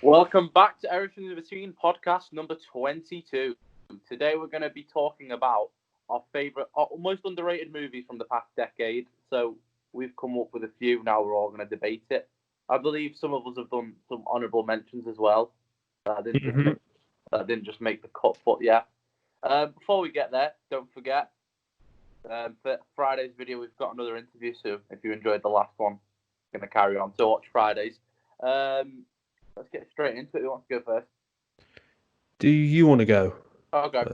Welcome back to Everything in Between podcast number 22. Today we're going to be talking about our favourite, most underrated movies from the past decade. So we've come up with a few, now we're all going to debate it. I believe some of us have done some honourable mentions as well. That didn't just make the cut, but yeah. Before we get there, don't forget, for Friday's video we've got another interview, so if you enjoyed the last one, I'm going to carry on. So watch Fridays. Let's get straight into it. Who wants to go first? Do you want to go? I'll go.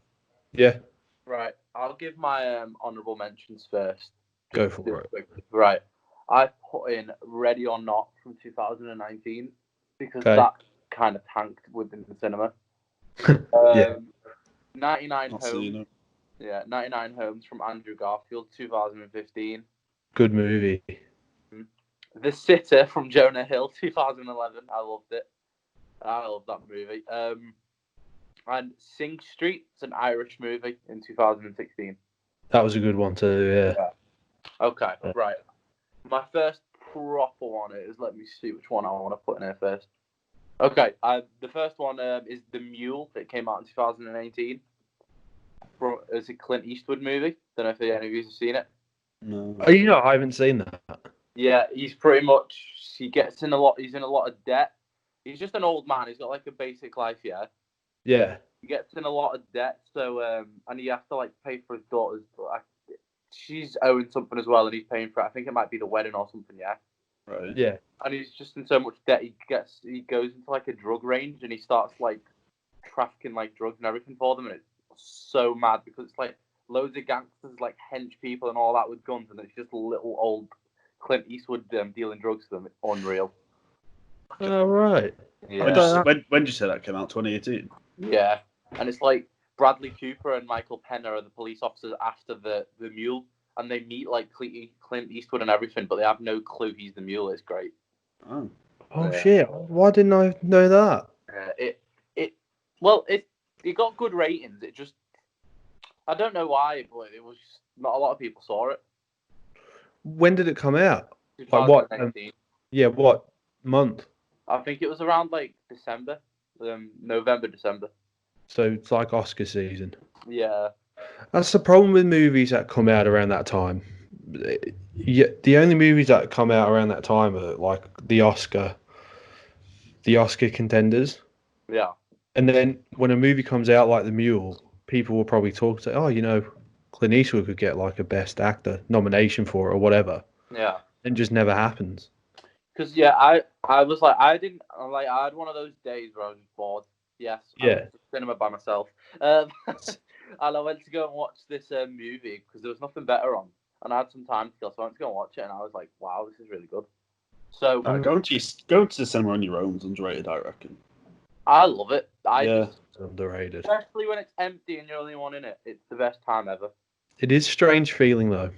Yeah. Right. I'll give my honourable mentions first. Go for it. Right. I put in Ready or Not from 2019 because Okay. that kind of tanked within the cinema. Yeah. 99 Not Homes. seen it. Yeah, 99 Homes from Andrew Garfield, 2015. Good movie. The Sitter from Jonah Hill, 2011. I loved it. I love that movie. And Sing Street, it's an Irish movie in 2016. That was a good one too, yeah. Okay, right. My first proper one is, let me see which one I want to put in here first. Okay, the first one is The Mule. It came out in 2018. It's a Clint Eastwood movie. Don't know if any of you have seen it. No. Oh, I haven't seen that. Yeah, he's pretty much, he's in a lot of debt. He's just an old man. He's got like a basic life, yeah. Yeah. He gets in a lot of debt, so and he has to like pay for his daughter's. She's owing something as well, and he's paying for it. I think it might be the wedding or something, yeah. Right. Yeah. And he's just in so much debt. He goes into like a drug range, and he starts like trafficking like drugs and everything for them, and it's so mad because it's like loads of gangsters, like hench people and all that with guns, and it's just little old Clint Eastwood dealing drugs to them. It's unreal. All right. Yeah. When did you say that came out? 2018? Yeah. And it's like Bradley Cooper and Michael Penn are the police officers after the Mule, and they meet like Clint Eastwood and everything, but they have no clue he's the Mule. It's great. Oh. Oh Yeah. shit! Why didn't I know that? It got good ratings. It just, I don't know why, but it was just, not a lot of people saw it. When did it come out? Like what? 2019. Yeah, what month? I think it was around like December, November, December. So it's like Oscar season. Yeah. That's the problem with movies that come out around that time. Yeah, the only movies that come out around that time are like the Oscar contenders. Yeah. And then when a movie comes out like The Mule, people will probably talk to, Clint Eastwood could get like a Best Actor nomination for it or whatever. Yeah. It just never happens. Because I was like, I had one of those days where I was bored. Yes. I Yeah. went to the cinema by myself. And I went to go and watch this movie because there was nothing better on, and I had some time to kill, so I went to go and watch it, and I was like, wow, this is really good. So Going to the cinema on your own is underrated, I reckon. I love it. It's underrated. Especially when it's empty and you're the only one in it. It's the best time ever. It is a strange feeling though.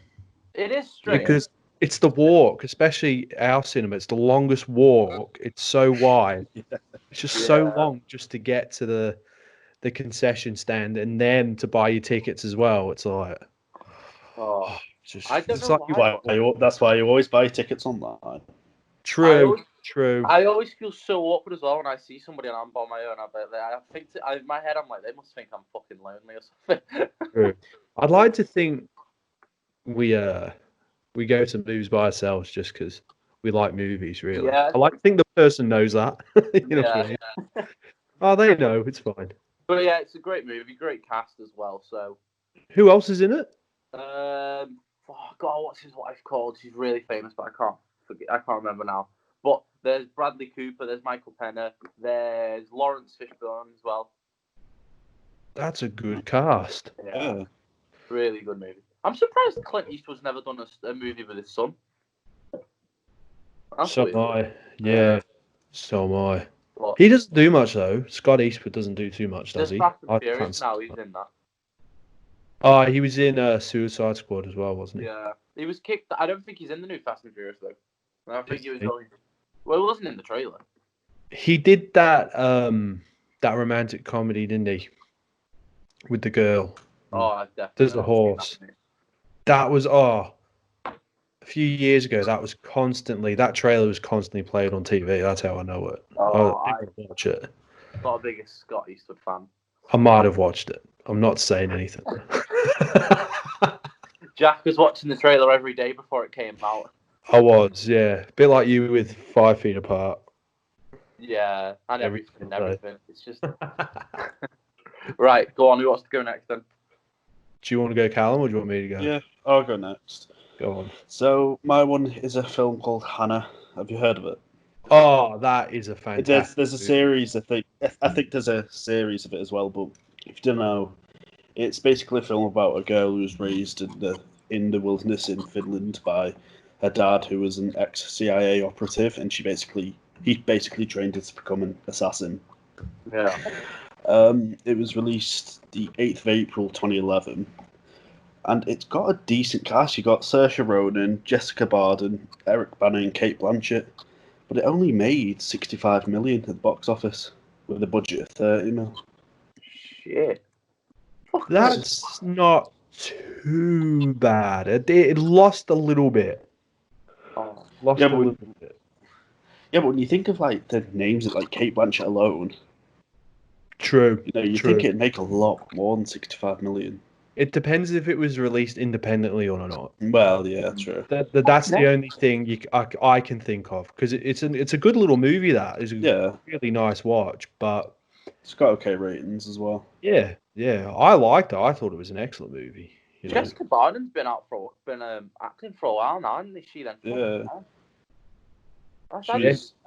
It is strange. Because it's the walk, especially our cinema. It's the longest walk. It's so wide. Yeah. It's just so long just to get to the concession stand and then to buy your tickets as well. It's like, I don't know why. That's why you always buy tickets online. True. I always feel so awkward as well when I see somebody and I'm by my own. I think in my head I'm like, they must think I'm fucking lonely or something. True. I'd like to think we go to movies by ourselves just because we like movies. Really, Yeah. I like to think the person knows that. You know what I mean? Oh, they know. It's fine. But yeah, it's a great movie, great cast as well. So, who else is in it? God, what's his wife called? She's really famous, but I can't remember now. But there's Bradley Cooper, there's Michael Penner, there's Lawrence Fishburne as well. That's a good cast. Yeah. Really good movie. I'm surprised Clint Eastwood's never done a movie with his son. So am I. Yeah, so am I. What? He doesn't do much though. Scott Eastwood doesn't do too much, does he? Fast and Furious now, he's in that. Oh, he was in Suicide Squad as well, wasn't he? Yeah, he was kicked. I don't think he's in the new Fast and Furious though. I think he was only. Well, he wasn't in the trailer. He did that that romantic comedy, didn't he? With the girl. Oh, definitely. There's the horse. That was a few years ago, that trailer was constantly played on TV. That's how I know it. Oh, I didn't watch it. not the biggest Scott Eastwood fan. I might have watched it. I'm not saying anything. Jack was watching the trailer every day before it came out. I was, yeah. A bit like you with 5 Feet Apart. Yeah, and Every everything. It's just right. Go on. Who wants to go next then? Do you want to go, Callum, or do you want me to go? Yeah, I'll go next. Go on. So my one is a film called Hannah. Have you heard of it? Oh, that is a fantastic. There's a series. I think there's a series of it as well. But if you don't know, it's basically a film about a girl who was raised in the wilderness in Finland by her dad, who was an ex-CIA operative, and he basically trained her to become an assassin. Yeah. It was released the 8th of April 2011, and it's got a decent cast. You got Saoirse Ronan, Jessica Barden, Eric Bana, and Kate Blanchett, but it only made 65 million at the box office with a budget of 30 mil. Shit. That's not too bad. It lost a little bit. Oh. Lost Yeah, a but little bit. Yeah, but when you think of like the names of like Kate Blanchett alone, True. you True. think it'd make a lot more than 65 million. It depends if it was released independently or not. Well, yeah, true. That's the only thing I can think of, because it's a good little movie. That is a Yeah, really nice watch, but it's got okay ratings as well. yeah, I liked it. I thought it was an excellent movie. You know? Jessica Barden's been acting for a while now, hasn't she? Then. Yeah.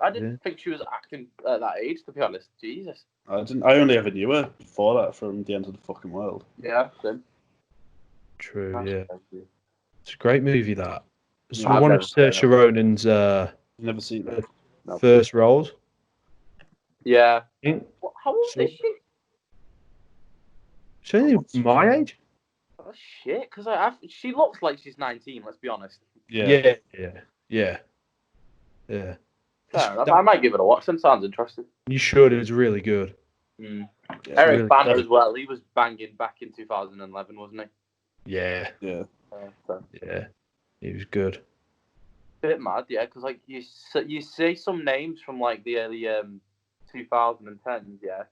I didn't think she was acting at that age, to be honest. Jesus. I only ever knew her before that from The End of the Fucking World. Yeah. Same. True. That's Yeah, crazy. it's a great movie. That it's Yeah, I've one of never seen Saoirse Ronan's You've never seen it? No. first roles. Yeah. I think. How old is she? She's only my age. Oh shit! Because she looks like she's 19. Let's be honest. Yeah. Fair enough. I might give it a watch. Then sounds interesting. You should. It was really good. Mm. Yeah, Eric really Bana good. as well. He was banging back in 2011, wasn't he? Yeah. Yeah. So. Yeah. He was good. Bit mad, yeah, because like you say some names from like the early 2010s, yeah,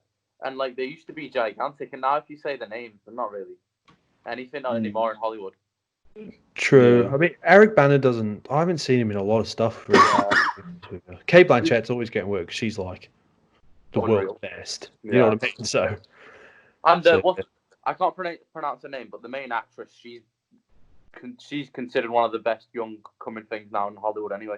and like they used to be gigantic, and now if you say the names, they're not really anything anymore in Hollywood. True. Yeah. I mean, Eric Bana doesn't. I haven't seen him in a lot of stuff. Really. Kate Blanchett's always getting work. She's like the Unreal. world's best. You know what I mean? So. And So, I can't pronounce her name, but the main actress, she's considered one of the best young coming things now in Hollywood. Anyway.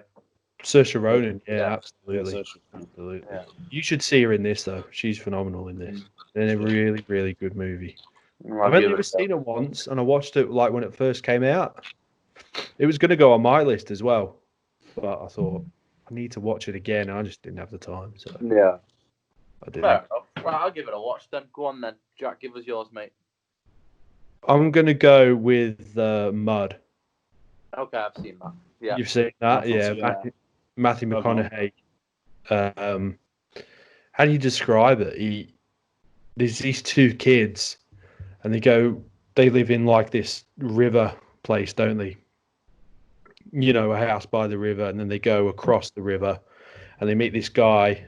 Saoirse Ronan. Yeah, Yeah. absolutely. Yeah, Absolutely. Yeah. You should see her in this though. She's phenomenal in this. And a really, really good movie. I'll I've give only it ever a seen it once, and I watched it like when it first came out. It was going to go on my list as well, but I thought I need to watch it again. I just didn't have the time, so Yeah. I didn't. Fair enough. Well, I'll give it a watch then. Go on then, Jack. Give us yours, mate. I'm going to go with Mud. Okay, I've seen that. Yeah. You've seen that, I've yeah? seen that. Matthew I've not. McConaughey. How do you describe it? There's these two kids, and they live in like this river place, don't they? You know, a house by the river, and then they go across the river, and they meet this guy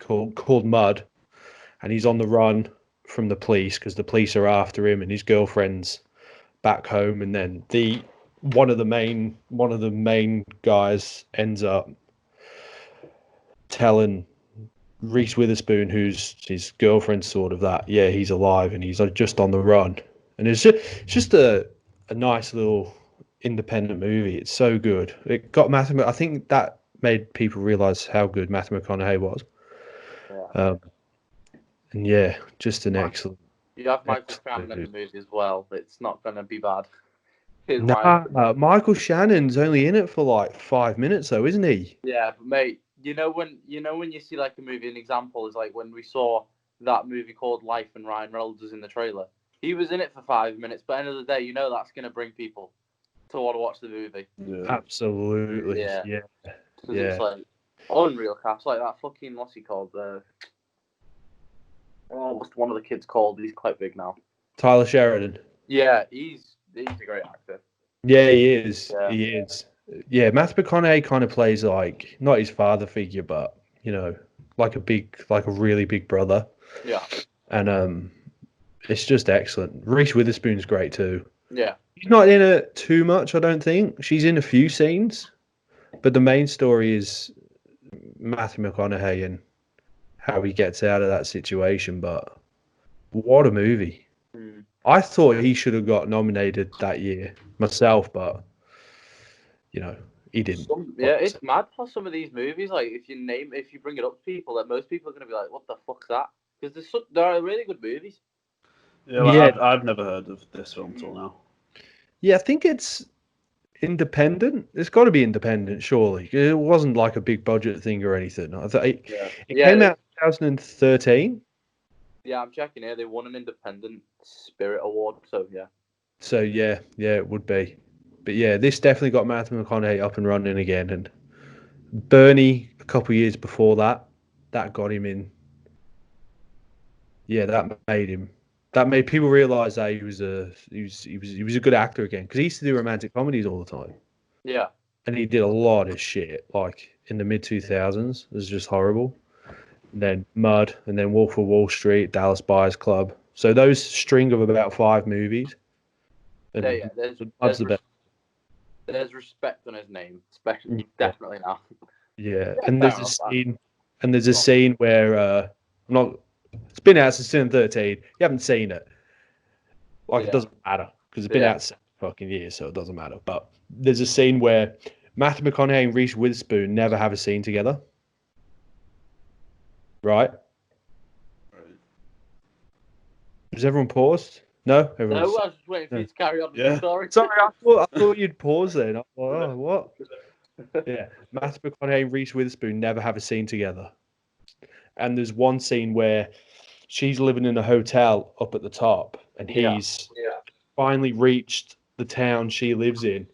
called Mud, and he's on the run from the police because the police are after him, and his girlfriend's back home, and then one of the main guys ends up telling Reese Witherspoon, who's his girlfriend, sort of that, yeah, he's alive and he's just on the run, and it's just a nice little independent movie. It's so good. It got Matthew. I think that made people realize how good Matthew McConaughey was. Yeah. And yeah, just an excellent. You have Michael excellent Shannon in the movie. movie as well. It's not going to be bad. Michael Shannon's only in it for like 5 minutes, though, isn't he? Yeah, but mate, you know when you see like a movie, an example is like when we saw that movie called Life and Ryan Reynolds was in the trailer. He was in it for 5 minutes, but at the end of the day, that's going to bring people to want to watch the movie. Yeah. Absolutely. Yeah. Yeah. It's like unreal cast, like that fucking what's he called? What's one of the kids called? He's quite big now. Tyler Sheridan. Yeah, he's a great actor. Yeah, he is. Yeah. He is. yeah, Matthew McConaughey kind of plays like not his father figure, but like a really big brother. Yeah. And it's just excellent. Reese Witherspoon's great too. Yeah. She's not in it too much, I don't think. She's in a few scenes, but the main story is Matthew McConaughey and how he gets out of that situation. But what a movie! Mm. I thought he should have got nominated that year myself, but he didn't. It's mad how some of these movies, like if you bring it up to people, that most people are gonna be like, "What the fuck's that?" Because they're really good movies. Yeah, like, I've never heard of this film till now. Yeah, I think it's independent. It's got to be independent, surely. It wasn't like a big budget thing or anything. I thought it came out in 2013. Yeah, I'm checking here. They won an Independent Spirit Award, so yeah. So yeah, it would be. But yeah, this definitely got Matthew McConaughey up and running again. And Bernie, a couple of years before that got him in. Yeah, that made people realize that he was a good actor again, because he used to do romantic comedies all the time. Yeah. And he did a lot of shit like in the mid 2000s. It was just horrible. And then Mud, and then Wolf of Wall Street, Dallas Buyers Club. So those string of about 5 movies. And Mud's the best. There's respect on his name, especially definitely now. Yeah, and there's a scene where it's been out since 2013. You haven't seen it. It doesn't matter because it's been out 7 fucking years, so it doesn't matter. But there's a scene where Matthew McConaughey and Reese Witherspoon never have a scene together. Right? Has everyone paused? No? No, I was just waiting for you to carry on with the story. Sorry, I thought you'd pause then. I'm like, oh, what? Yeah, Matthew McConaughey and Reese Witherspoon never have a scene together. And there's one scene where she's living in a hotel up at the top, and he's finally reached the town she lives in,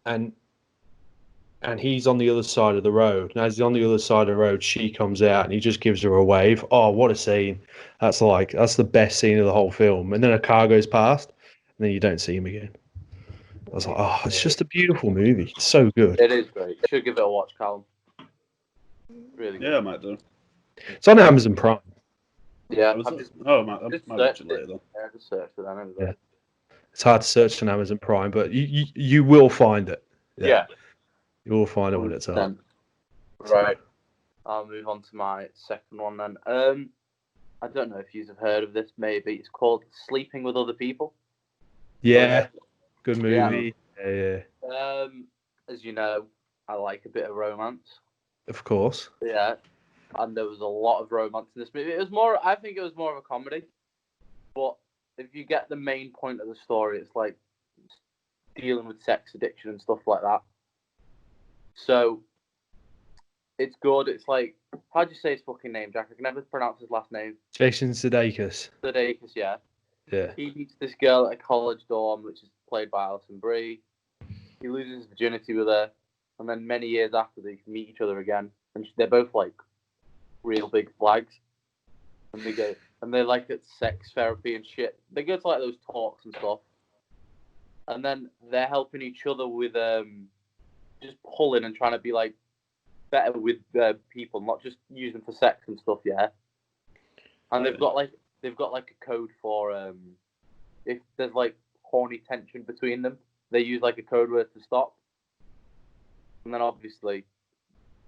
and and he's on the other side of the road. And as he's on the other side of the road, she comes out and he just gives her a wave. Oh, what a scene. That's the best scene of the whole film. And then a car goes past and then you don't see him again. I was like, oh, it's just a beautiful movie. It's so good. It is great. You should give it a watch, Callum. Really good. Yeah, I might do. It's on Amazon Prime. Yeah. I might watch it later though. Yeah, just search for that. Yeah. It's hard to search on Amazon Prime, but you will find it. Yeah. You will find it when it's up. Right. I'll move on to my second one then. I don't know if you've heard of this, maybe. It's called Sleeping with Other People. Yeah. Good movie. Yeah. As you know, I like a bit of romance. Of course. Yeah. And there was a lot of romance in this movie. I think it was more of a comedy. But if you get the main point of the story, it's like dealing with sex addiction and stuff like that. So it's good. It's like, how do you say his fucking name, Jack? I can never pronounce his last name. Jason Sudeikis. Sudeikis, yeah. Yeah. He meets this girl at a college dorm, which is played by Alison Brie. He loses his virginity with her, and then many years after, they meet each other again, and they're both like real big flags. And they like at sex therapy and shit. They go to like those talks and stuff, and then they're helping each other with just pulling and trying to be like better with people, not just use them for sex and stuff. Yeah, and they've got like a code for if there's like horny tension between them, they use like a code word to stop. And then obviously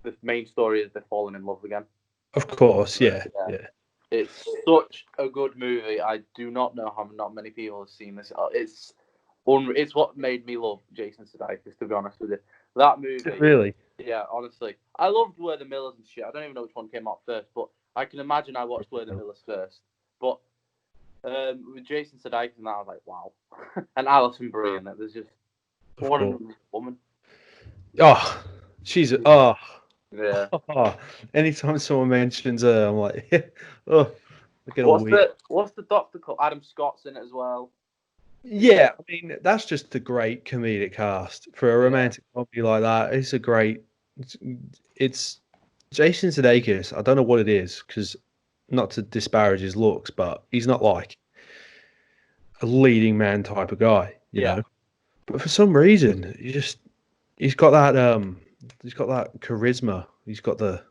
the main story is they're falling in love again. Of course, yeah. It's such a good movie. I do not know how not many people have seen this. It's what made me love Jason Sudeikis, to be honest with you. That movie. Really? Yeah, honestly. I loved Where the Millers and shit. I don't even know which one came out first, but I can imagine I watched Where the Millers first. But with Jason Sudeikis and that, I was like, wow. And Alison Brie in it. There's just what a woman. Oh, she's Yeah. Oh, anytime someone mentions her, I'm like, oh, what's the doctor called? Adam Scott's in it as well. Yeah, I mean that's just a great comedic cast for a romantic comedy like that. It's a great. It's Jason Sudeikis. I don't know what it is, because not to disparage his looks, but he's not like a leading man type of guy, you know. But for some reason, he's got that charisma. He's got the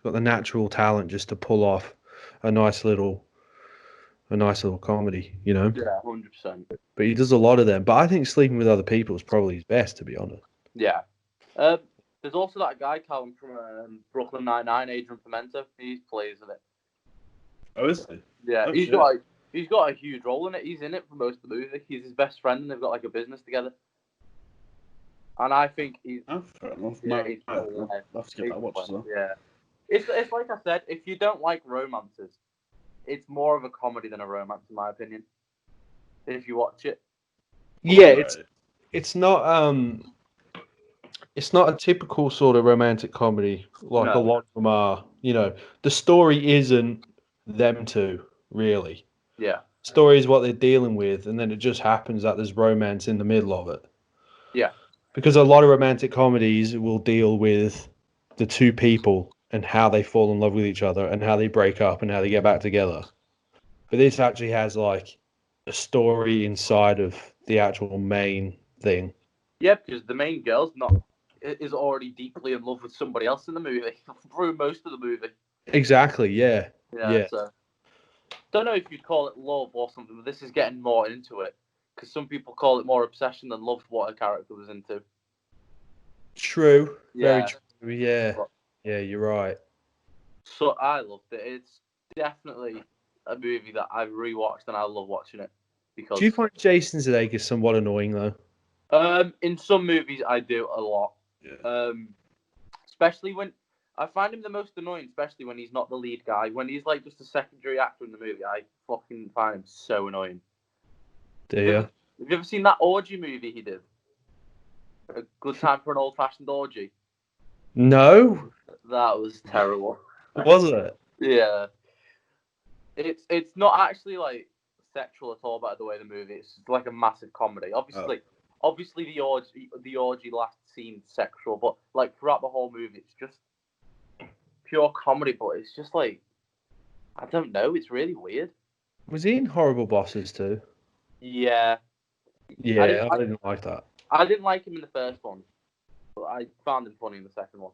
natural talent just to pull off a nice little comedy, you know. Yeah, 100%. But he does a lot of them. But I think Sleeping with Other People is probably his best, to be honest. Yeah. There's also that guy, Callum, from Brooklyn Nine-Nine, Adrian Pimento. He plays in it. Oh, is he? Yeah, Oh, he's shit. got a huge role in it. He's in it for most of the movie. He's his best friend, and they've got like a business together. And I think he's Oh, fair enough. yeah, No, he's I'll have to give that a watch as well. yeah. It's like I said, if you don't like romances, it's more of a comedy than a romance, in my opinion. If you watch it. Yeah, Right. it's not a typical sort of romantic comedy like a No. lot of them are. You know, the story isn't them two, really. Yeah. The story is what they're dealing with, and then it just happens that there's romance in the middle of it. Yeah. Because a lot of romantic comedies will deal with the two people and how they fall in love with each other and how they break up and how they get back together. But this actually has like a story inside of the actual main thing. Yeah, because the main girl's is already deeply in love with somebody else in the movie through most of the movie. Exactly, yeah. Yeah. So don't know if you'd call it love or something, but this is getting more into it because some people call it more obsession than love. What a character was into. True. Very Yeah. true. Yeah. Yeah, you're right. So I loved it. It's definitely a movie that I've rewatched and I love watching it because Do you find Jason Sudeikis somewhat annoying though? in some movies I do a lot. Yeah. Especially when I find him the most annoying, especially when he's not the lead guy. When he's like just a secondary actor in the movie, I fucking find him so annoying. Do you? Have you ever seen that orgy movie he did? A Good Time for an Old-Fashioned Orgy. No? That was terrible. Was it? Yeah. It's not actually like sexual at all, by the way, the movie. It's like a massive comedy. Obviously the orgy last scene sexual, but like throughout the whole movie it's just pure comedy, but it's just like I don't know, it's really weird. Was he in Horrible Bosses too? Yeah. Yeah, I didn't like that. I didn't like him in the first one, but I found him funny in the second one.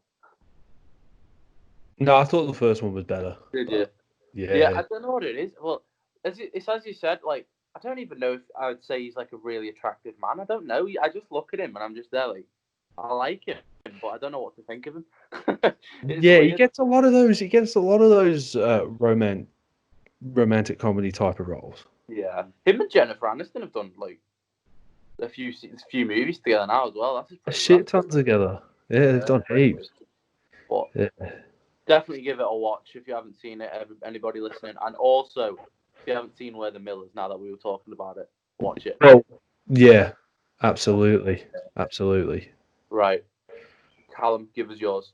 No, I thought the first one was better. Did you? Yeah. Yeah, I don't know what it is. Well, it's as you said, like I don't even know if I would say he's like a really attractive man. I don't know. I just look at him and I'm just there like, I like him, but I don't know what to think of him. Yeah, weird. he gets a lot of those. He gets a lot of those romantic comedy type of roles. Yeah, him and Jennifer Aniston have done like a few movies together now as well. That's A shit ton together. Yeah, they've done heaps. But Yeah. definitely give it a watch if you haven't seen it. Anybody listening, and also if you haven't seen Where the Mill Is, now that we were talking about it, watch it. Oh, yeah, absolutely, absolutely. Right, Callum, give us yours.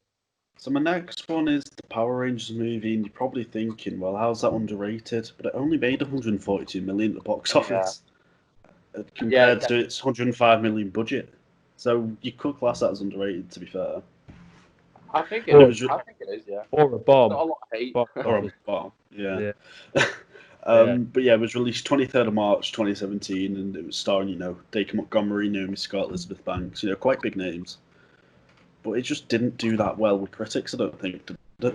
So my next one is the Power Rangers movie, and you're probably thinking, well, how's that underrated? But it only made 142 million at the box office compared to its 105 million budget. So you could class that as underrated, to be fair. I think it is. Yeah. Or a bomb. Not a lot of hate. Or a bomb. Yeah. Yeah. But yeah, it was released 23rd of March 2017, and it was starring, Dacre Montgomery, Naomi Scott, Elizabeth Banks, quite big names. But it just didn't do that well with critics, I don't think. Did it?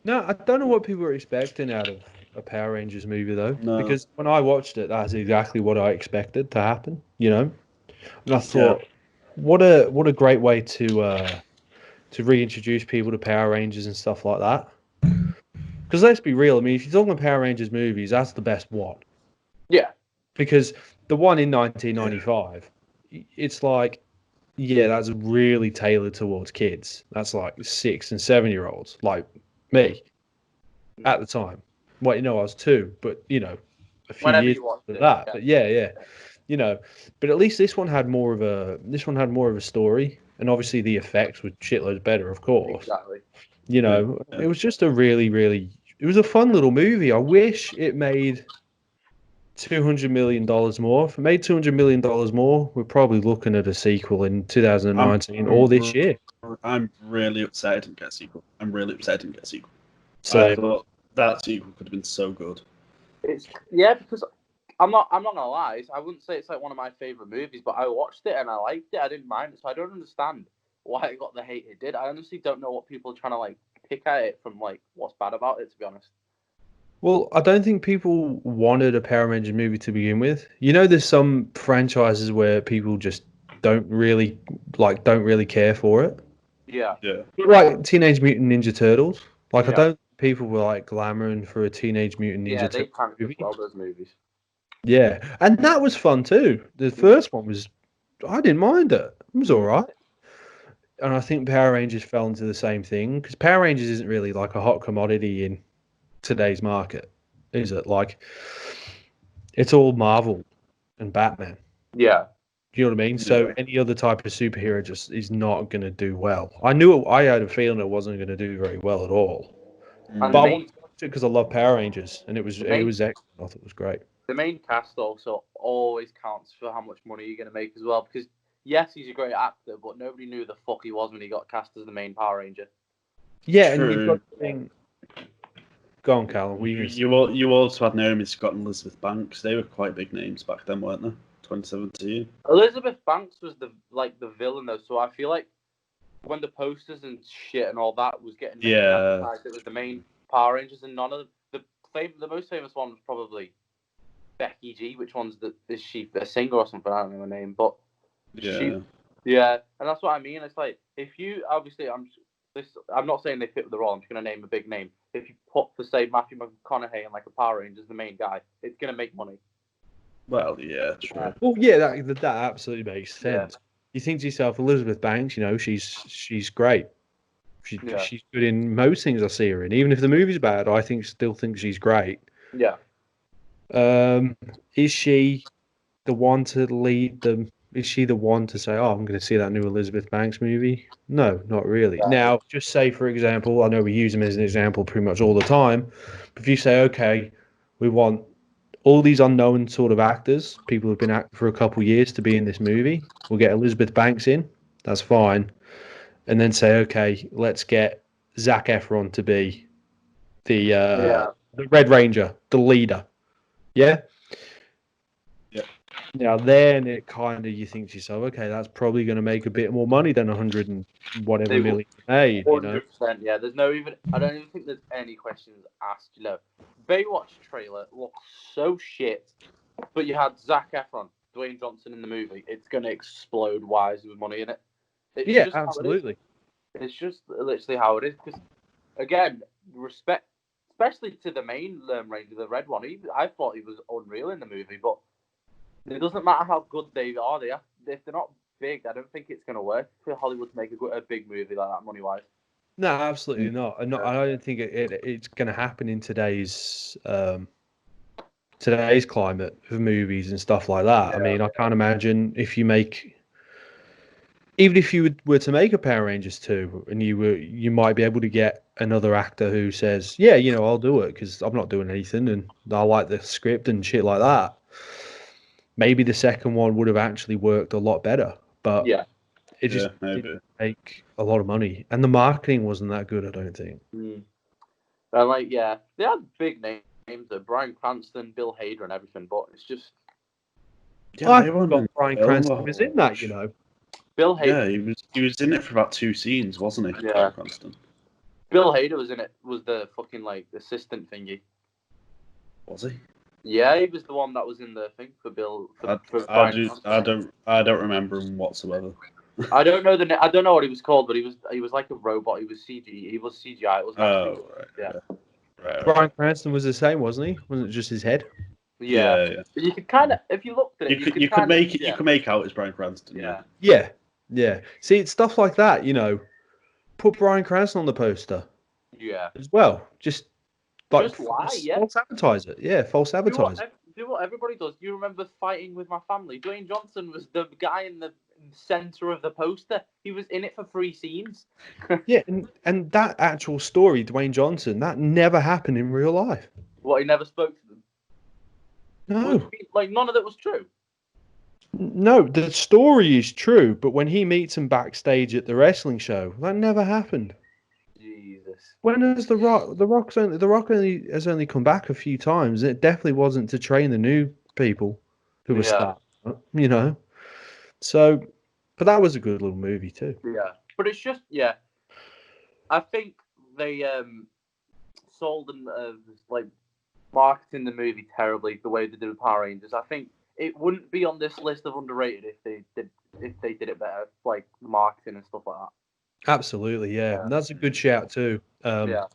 No, I don't know what people were expecting out of a Power Rangers movie though, No. because when I watched it, that's exactly what I expected to happen. And I thought, what a great way to reintroduce people to Power Rangers and stuff like that. Because let's be real, I mean, if you're talking Power Rangers movies, that's the best one. Yeah. Because the one in 1995, it's like, yeah, that's really tailored towards kids. That's like 6 and 7-year-olds, like me, at the time. Well, I was 2, but a few years after that. But yeah. But at least this one had more of a story, and obviously the effects were shitloads better, of course. Exactly. It was just a really, really, it was a fun little movie. I wish it made $200 million more. If it made $200 million more, we're probably looking at a sequel in 2019 or this year. I'm really upset I didn't get a sequel. So I thought that sequel could have been so good. Because I'm not gonna lie. I wouldn't say it's like one of my favorite movies, but I watched it and I liked it. I didn't mind it, so I don't understand why it got the hate it did. I honestly don't know what people are trying to like pick at it from, like what's bad about it. To be honest. Well, I don't think people wanted a Power Rangers movie to begin with. There's some franchises where people just don't really care for it. Yeah. Yeah. Like Teenage Mutant Ninja Turtles. Like, I Yeah. don't think people were like glamoring for a Teenage Mutant Yeah, Ninja they Turtles tanked as movie. well, those movies. Yeah, and that was fun too. The first one was, I didn't mind it. It was all right. And I think Power Rangers fell into the same thing because Power Rangers isn't really like a hot commodity in today's market, is it? Like, it's all Marvel and Batman. Yeah. Do you know what I mean? Yeah. So any other type of superhero just is not going to do well. I had a feeling it wasn't going to do very well at all. And But I wanted to watch it because I love Power Rangers, and it was excellent. I thought it was great. The main cast also always counts for how much money you're going to make as well. Because yes, he's a great actor, but nobody knew who the fuck he was when he got cast as the main Power Ranger. Yeah, True. and you've got the thing. Go on, Callum. You also had Naomi Scott and Elizabeth Banks. They were quite big names back then, weren't they? 2017. Elizabeth Banks was the villain though, so I feel like when the posters and shit and all that was getting advertised, it was the main Power Rangers, and none of the most famous one was probably Becky G. Which one's is she a singer or something? I don't know her name, but and that's what I mean. It's like if you obviously I'm not saying they fit with the role. I'm just gonna name a big name. If you put for say Matthew McConaughey and like a Power Rangers the main guy, it's gonna make money. Well, yeah, true. Well, yeah, that absolutely makes sense. Yeah. You think to yourself, Elizabeth Banks, she's great. She's good in most things I see her in. Even if the movie's bad, I still think she's great. Yeah. Is she the one to lead them? Is she the one to say, "Oh, I'm going to see that new Elizabeth Banks movie"? No, not really. Yeah. Now, just say, for example, I know we use him as an example pretty much all the time. But if you say, "Okay, we want all these unknown sort of actors, people who've been acting for a couple of years to be in this movie, we'll get Elizabeth Banks in. That's fine." And then say, "Okay, let's get Zac Efron to be the Red Ranger, the leader." Yeah. Yeah. Now then, it kind of you think to yourself, okay, that's probably going to make a bit more money than 100 and whatever million made. 100%. Yeah. There's no even. I don't even think there's any questions asked. Baywatch trailer looks so shit, but you had Zac Efron, Dwayne Johnson in the movie. It's going to explode wise with money in it. It's absolutely. It's just literally how it is. Because again, respect. Especially to the main Ranger, the red one. I thought he was unreal in the movie, but it doesn't matter how good they are. If they're not big, I don't think it's going to work for Hollywood to make a big movie like that, money-wise. No, absolutely not. I don't think it's going to happen in today's climate of movies and stuff like that. Yeah. I mean, I can't imagine even if you were to make a Power Rangers 2 and you might be able to get another actor who says, yeah, I'll do it because I'm not doing anything and I like the script and shit like that. Maybe the second one would have actually worked a lot better, but it just didn't take a lot of money and the marketing wasn't that good, I don't think. And they had big names, Bryan Cranston, Bill Hader and everything, but it's just... I forgot Bryan Cranston was in that, Bill Hader. Yeah, he was in it for about 2 scenes, wasn't he? Yeah. Cranston. Bill Hader was in it. Was the fucking assistant thingy? Was he? Yeah, he was the one that was in the thing for Bill. I don't remember him whatsoever. I don't know I don't know what he was called, but he was like a robot. He was CG. He was CGI. It was Right. Bryan Cranston was the same, wasn't he? Wasn't it just his head? Yeah. But you could kind of, if you looked at it, you could make out as Bryan Cranston. Yeah. See, it's stuff like that, Put Bryan Cranston on the poster. Yeah. As well. Just lie, false advertise it. Yeah, false advertise it. Do what everybody does. You remember Fighting with My Family? Dwayne Johnson was the guy in the center of the poster. He was in it for 3 scenes. Yeah, and that actual story, Dwayne Johnson, that never happened in real life. What, he never spoke to them? No. None of it was true. No, the story is true, but when he meets him backstage at the wrestling show, that never happened. Jesus. When has The Rock has only come back a few times, and it definitely wasn't to train the new people who were Yeah. stars, you know. So, but that was a good little movie too. Yeah, but it's just I think they sold and like marketing the movie terribly the way they did with Power Rangers. I think it wouldn't be on this list of underrated if they did it better, like the marketing and stuff like that. Absolutely, yeah. Yeah. That's a good shout too. Yeah.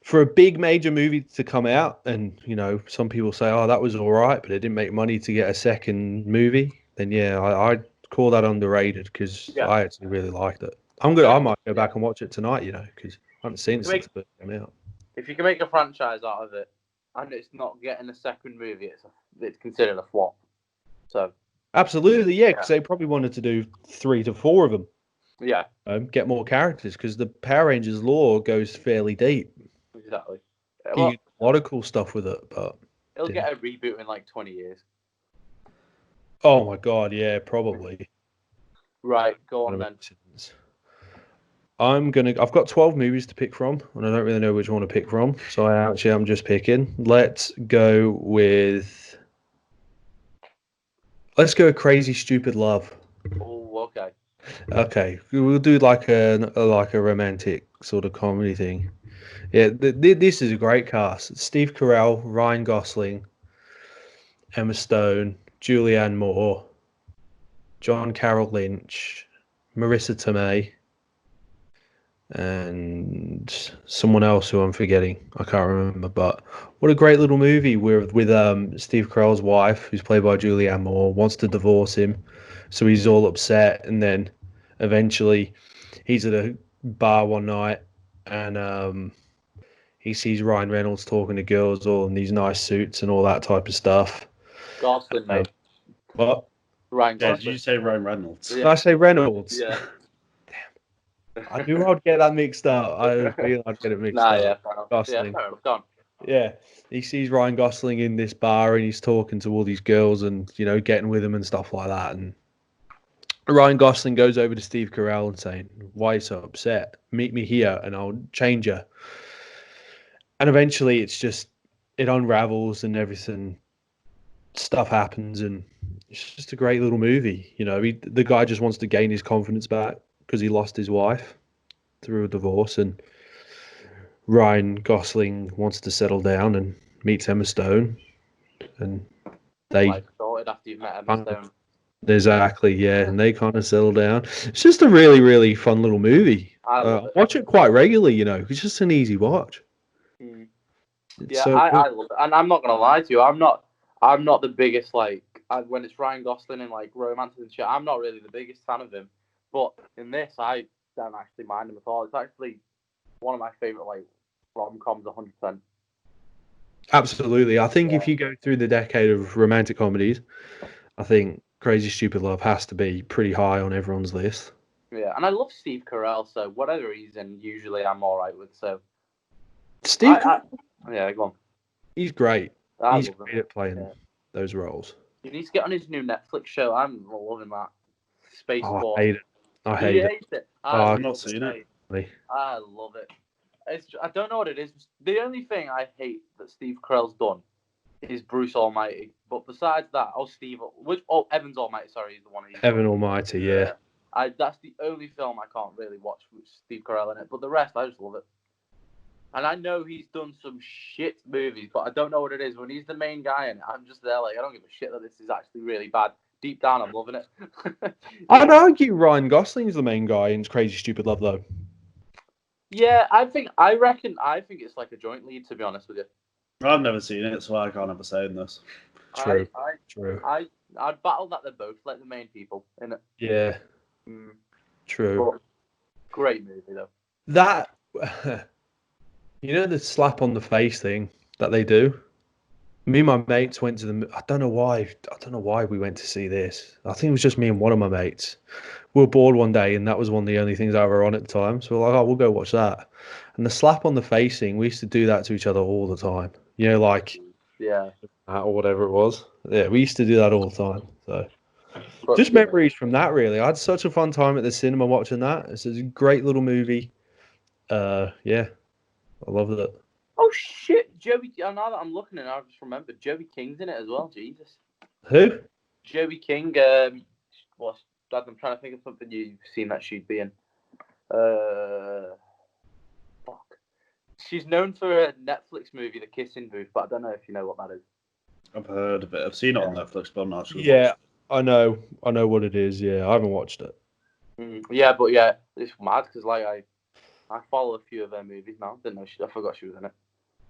For a big major movie to come out, and you know, some people say, "Oh, that was all right," but it didn't make money to get a second movie. Then yeah, I'd call that underrated because Yeah. I actually really liked it. I might go back and watch it tonight, you know, because I haven't seen it since it came out. If you can make a franchise out of it, and it's not getting a second movie, it's considered a flop. So Absolutely, yeah, because they probably wanted to do 3 to 4 of them. Yeah. Get more characters because the Power Rangers lore goes fairly deep. Exactly. You get a lot of cool stuff with it, but it'll get a reboot in like 20 years. Oh my god, yeah, probably. Right, go on then. I've got 12 movies to pick from, and I don't really know which one to pick from, so I'm just picking. Let's go with Crazy Stupid Love. Oh, okay. Okay, we'll do like a romantic sort of comedy thing. Yeah, this is a great cast. Steve Carell, Ryan Gosling, Emma Stone, Julianne Moore, John Carroll Lynch, Marissa Tomei, and someone else who I'm forgetting. I can't remember. But what a great little movie with Steve Carell's wife, who's played by Julianne Moore, wants to divorce him, so he's all upset, and then eventually he's at a bar one night and he sees Ryan Reynolds talking to girls all in these nice suits and all that type of stuff. Gosling, mate. What? Ryan Gosling. Did you say Ryan Reynolds? Did I say Reynolds? Yeah. Damn. I knew I'd get that mixed up. I feel I'd get it mixed up. Yeah, fair enough. Gosling. Yeah, fair enough. Gone. Yeah. He sees Ryan Gosling in this bar and he's talking to all these girls and, you know, getting with them and stuff like that. And Ryan Gosling goes over to Steve Carell and saying, "Why are you so upset? Meet me here and I'll change you." And eventually it unravels and everything, stuff happens, and it's just a great little movie. You know, the guy just wants to gain his confidence back because he lost his wife through a divorce, and Ryan Gosling wants to settle down and meets Emma Stone, and they sorted after you've met Emma Stone. Exactly, yeah, and they kind of settle down. It's just a really, really fun little movie. I watch it quite regularly, you know. It's just an easy watch. Yeah, I love it, and I'm not gonna lie to you. I'm not the biggest when it's Ryan Gosling and like romances and shit. I'm not really the biggest fan of him, but in this, I don't actually mind him at all. It's actually one of my favorite rom-coms, 100%. Absolutely, I think if you go through the decade of romantic comedies, I think Crazy Stupid Love has to be pretty high on everyone's list. Yeah, and I love Steve Carell, so whatever he's in, usually I'm all right with. So Steve, yeah, go on. He's great. He's great at playing those roles. He needs to get on his new Netflix show. I'm loving that. Spaceball. I hate it. I hate it. I've not seen it. I love it. I don't know what it is. The only thing I hate that Steve Carell's done is Bruce Almighty. But besides that, Evans Almighty. Sorry, is the one. Evan Almighty, yeah. That's the only film I can't really watch with Steve Carell in it. But the rest, I just love it. And I know he's done some shit movies, but I don't know what it is. When he's the main guy in it, I'm just there like, I don't give a shit that this is actually really bad. Deep down, I'm loving it. I'd argue Ryan Gosling's the main guy in Crazy Stupid Love, though. Yeah, I think it's like a joint lead, to be honest with you. I've never seen it, so I can't ever say in this. True. True. I'd battle that they're both like the main people in it. Yeah. True. But great movie though. That you know the slap on the face thing that they do? Me and my mates went to the I don't know why we went to see this. I think it was just me and one of my mates. We were bored one day and that was one of the only things that were on at the time. So we're like, oh, we'll go watch that. And the slap on the face thing, we used to do that to each other all the time. You know, like or whatever it was. Yeah, we used to do that all the time. So just memories from that, really. I had such a fun time at the cinema watching that. It's a great little movie. Yeah, I loved it. Oh shit, Joey! Now that I'm looking at it, I just remembered Joey King's in it as well. Jesus. Who? Joey King. What's that? I'm trying to think of something you've seen that she'd be in. Fuck. She's known for a Netflix movie, The Kissing Booth, but I don't know if you know what that is. I've heard of it. I've seen it on Netflix, but I'm not actually Yeah, watched I know what it is. Yeah, I haven't watched it. Yeah, but yeah, it's mad because like I follow a few of her movies now. Didn't know I forgot she was in it.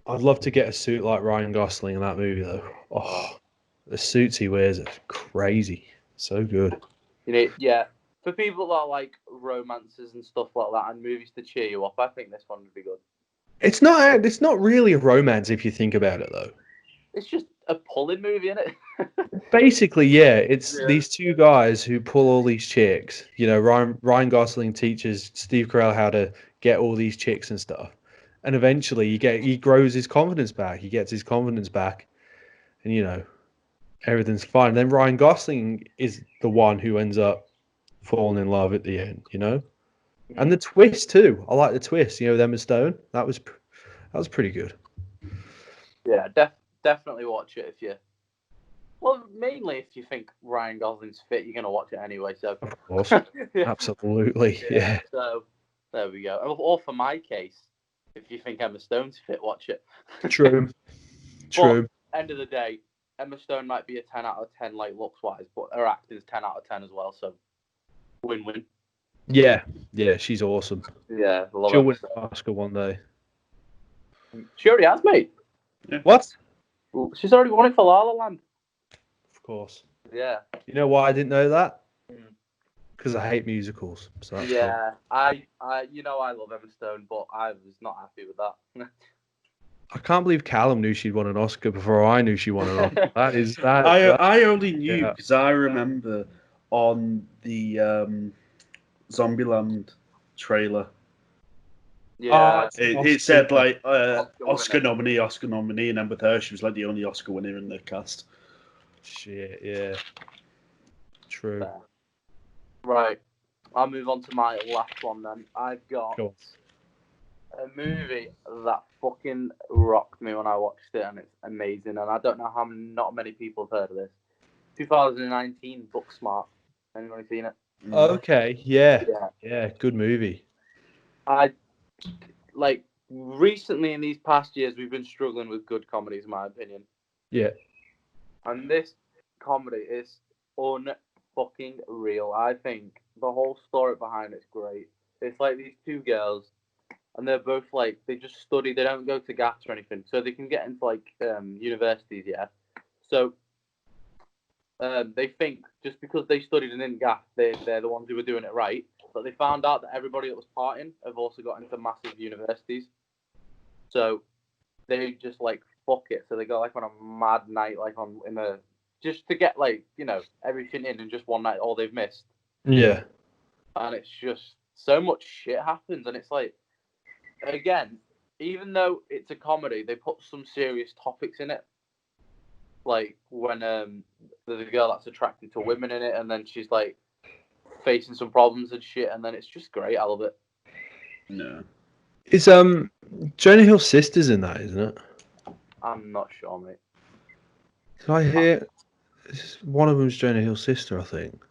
I'd love to get a suit like Ryan Gosling in that movie, though. Oh, the suits he wears are crazy. So good. You know, yeah. For people that like romances and stuff like that and movies to cheer you up, I think this one would be good. It's not really a romance if you think about it, though. It's just a pulling movie, isn't it? Basically, yeah, it's these two guys who pull all these chicks. You know, Ryan Gosling teaches Steve Carell how to get all these chicks and stuff, and eventually he grows his confidence back. He gets his confidence back, and you know, everything's fine. And then Ryan Gosling is the one who ends up falling in love at the end. You know, and the twist too. I like the twist. You know, with Emma Stone. That was pretty good. Yeah, definitely watch it if you. Well, mainly if you think Ryan Gosling's fit, you're gonna watch it anyway. So Of course, absolutely, yeah. So there we go. Or for my case, if you think Emma Stone's fit, watch it. True. But end of the day, Emma Stone might be a 10 out of 10 like looks wise, but her acting's 10 out of 10 as well. So win-win. Yeah, she's awesome. Yeah, She'll win an Oscar one day. She already has, mate. Yeah. What? She's already won it for La La Land. Of course. Yeah. You know why I didn't know that? Because I hate musicals. So that's yeah, I love Emma Stone, but I was not happy with that. I can't believe Callum knew she'd won an Oscar before I knew she won an Oscar. I only knew because I remember on the Zombieland trailer. Yeah, it said like Oscar nominee, and then with her, she was like the only Oscar winner in the cast. Shit, yeah. True. Right, I'll move on to my last one then. I've got a movie that fucking rocked me when I watched it, and it's amazing. And I don't know how not many people have heard of this. 2019 Booksmart. Anyone seen it? Okay, yeah, good movie. I like recently in these past years we've been struggling with good comedies, in my opinion. Yeah. And this comedy is unfucking real. I think the whole story behind it's great. It's like these two girls, and they're both like they just study. They don't go to GATS or anything, so they can get into like universities. Yeah. So they think just because they studied and didn't GATS, they're the ones who were doing it right. But they found out that everybody that was partying have also got into massive universities. So they just like fuck it. So they go like on a mad night, like just to get like everything in just one night. All they've missed. Yeah. And it's just so much shit happens, and it's like again, even though it's a comedy, they put some serious topics in it. Like when there's a girl that's attracted to women in it, and then she's like facing some problems and shit, and then it's just great. I love it. No. It's Jonah Hill's sister's in that, isn't it? I'm not sure, mate. Did I hear one of them's Jonah Hill's sister? I think.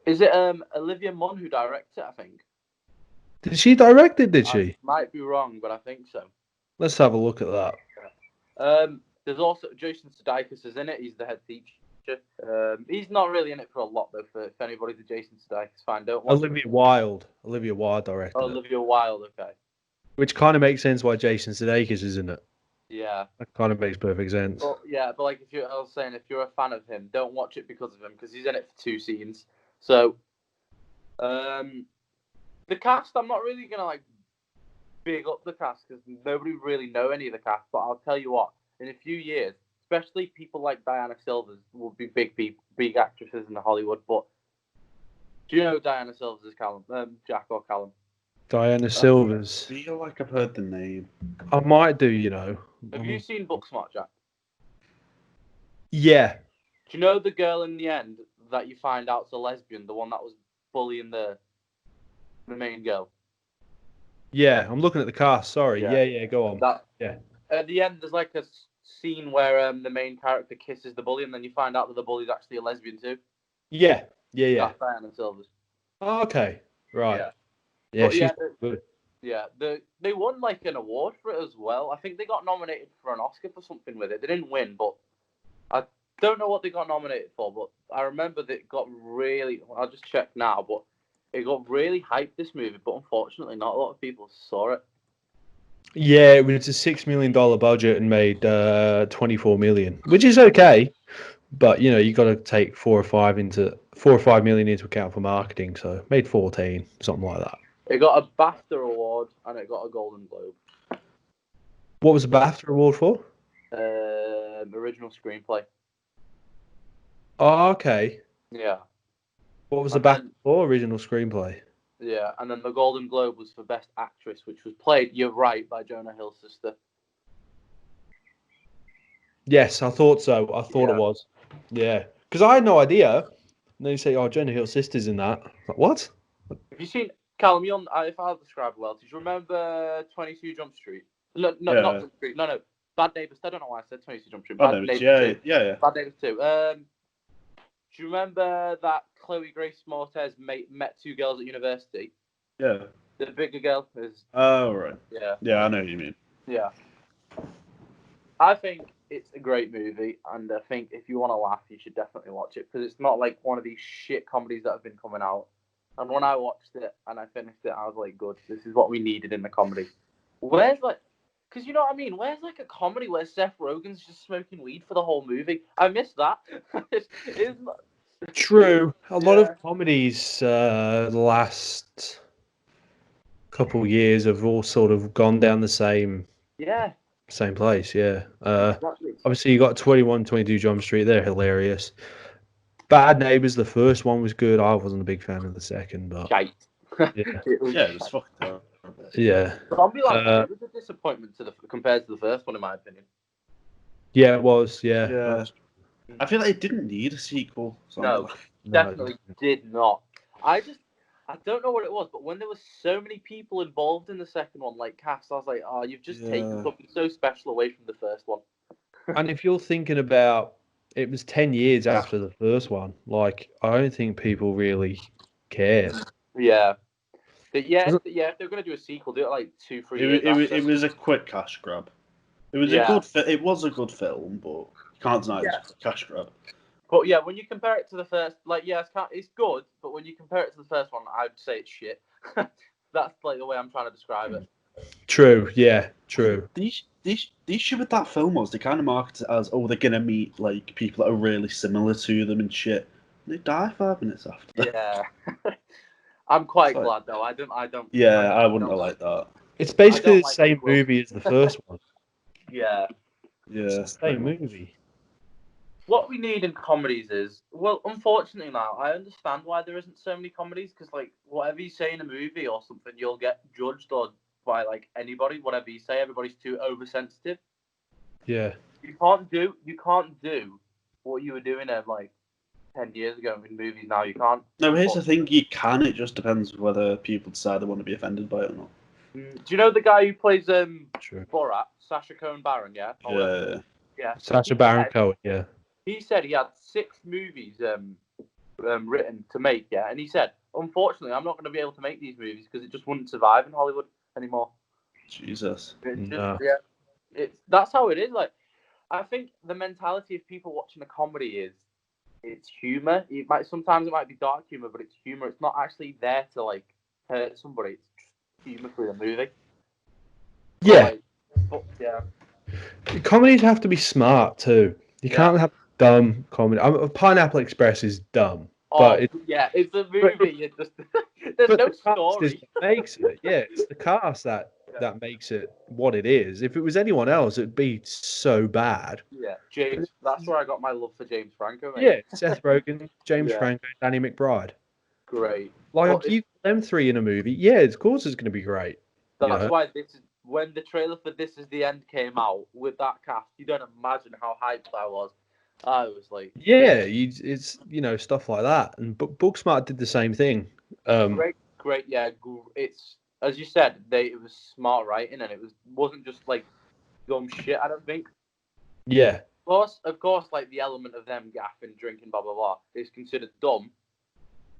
Is it Olivia Munn who directs it? I think. Did she direct it? Did she? I might be wrong, but I think so. Let's have a look at that. There's also Jason Sudeikis is in it. He's the head teacher. He's not really in it for a lot though. For if anybody's a Jason Sudeikis fan, don't watch Olivia Wilde directed Olivia Wilde, okay. Which kind of makes sense why Jason Sudeikis is in it. Yeah. That kind of makes perfect sense. But like I was saying, if you're a fan of him, don't watch it because of him, because he's in it for 2 scenes. So, the cast, I'm not really gonna like big up the cast because nobody really know any of the cast. But I'll tell you what, in a few years, especially people like Diana Silvers will be big actresses in Hollywood. But do you know Diana Silvers is Callum? Jack or Callum? Diana Silvers. I feel like I've heard the name. I might do, Have you seen Booksmart, Jack? Yeah. Do you know the girl in the end that you find out's a lesbian, the one that was bullying the main girl? Yeah, I'm looking at the cast. Sorry. Yeah. Yeah, go on. Yeah. At the end, there's like a scene where the main character kisses the bully, and then you find out that the bully's actually a lesbian too. Yeah. That's Diana Silvers. Oh, okay. Right. Yeah. Yeah, But she's good. Yeah, they won like an award for it as well. I think they got nominated for an Oscar for something with it. They didn't win, but I don't know what they got nominated for. But I remember that it got really. I'll just check now, but it got really hyped, this movie. But unfortunately, not a lot of people saw it. Yeah, it was a $6 million budget and made 24 million, which is okay. But you got to take 4 or 5 million into account for marketing. So made 14, something like that. It got a BAFTA award and it got a Golden Globe. What was the BAFTA award for? Original screenplay. Oh, okay. Yeah. What was the BAFTA for? Original screenplay. Yeah, and then the Golden Globe was for Best Actress, which was played, you're right, by Jonah Hill's sister. Yes, I thought so. I thought it was. Yeah. Because I had no idea. And then you say, oh, Jonah Hill's sister's in that. Like, what? Have you seen, Callum, if I'll describe it well, do you remember 22 Jump Street? No, not Jump Street. No. Bad Neighbours. I don't know why I said 22 Jump Street. Bad Neighbours 2. Yeah. Bad Neighbours 2. Do you remember that Chloe Grace Moretz met 2 girls at university? Yeah. The bigger girl is... Oh, right. Yeah. Yeah, I know what you mean. Yeah. I think it's a great movie, and I think if you want to laugh, you should definitely watch it, because it's not like one of these shit comedies that have been coming out. And when I watched it and I finished it, I was like, good, this is what we needed in the comedy. Where's like... Because you know what I mean? Where's like a comedy where Seth Rogen's just smoking weed for the whole movie? I miss that. True. A lot of comedies the last couple of years have all sort of gone down the same place. Yeah. Exactly. Obviously, you got 21, 22 Jump Street. They're hilarious. Bad Neighbours, the first one was good. I wasn't a big fan of the second, but Shite. it was fucking terrible. Yeah. Zombieland it was a disappointment compared to the first one, in my opinion. Yeah, it was. Yeah. I feel like it didn't need a sequel. No, definitely did not. I don't know what it was, but when there were so many people involved in the second one, like cast, I was like, oh, you've just taken something so special away from the first one. And if you're thinking about, it was 10 years after the first one, like, I don't think people really cared. Yeah. If they're going to do a sequel, do it like 2-3 years It was a quick cash grab. It was a good film, but you can't deny it's a cash grab. But yeah, when you compare it to the first, it's good, but when you compare it to the first one, I'd say it's shit. That's like the way I'm trying to describe it. True, yeah, true. The issue with that film was they kind of marketed it as, oh, they're gonna meet like people that are really similar to them and shit. They die 5 minutes after. Yeah. I'm quite glad though. I don't. Yeah, I wouldn't have liked that. It's basically the same movie as the first one. Yeah. Yeah. It's the same movie. What we need in comedies is, well, unfortunately now, I understand why there isn't so many comedies, because like whatever you say in a movie or something, you'll get judged or by like anybody. Whatever you say, everybody's too oversensitive. Yeah. You can't do what you were doing like 10 years ago in movies. Now you can't. No, here's the thing: you can. It just depends whether people decide they want to be offended by it or not. Do you know the guy who plays Borat, Sacha Cohen Baron? Yeah. Yeah. Sacha Baron Cohen. Yeah. He said he had 6 movies written to make. Yeah, and he said, unfortunately, I'm not going to be able to make these movies because it just wouldn't survive in Hollywood anymore. Jesus. That's how it is. Like, I think the mentality of people watching a comedy is it's humor. Sometimes it might be dark humor, but it's humor. It's not actually there to like hurt somebody. It's just humor for the movie. Yeah. Comedies have to be smart too. You can't have dumb comedy. Pineapple Express is dumb. But it's a movie. There's no story. Makes it. Yeah, it's the cast that makes it what it is. If it was anyone else, it'd be so bad. Yeah, James. That's where I got my love for James Franco. Mate. Yeah, Seth Rogen, James Franco, Danny McBride. Great. Like you them 3 in a movie. Yeah, of course it's going to be great. That's why when the trailer for This Is the End came out with that cast, you don't imagine how hyped I was. I was like, it's stuff like that, and Booksmart did the same thing. Great, yeah. It's as you said, it was smart writing, and wasn't just like dumb shit. I don't think. Yeah. Of course, like the element of them gaffing, drinking, blah blah blah, is considered dumb.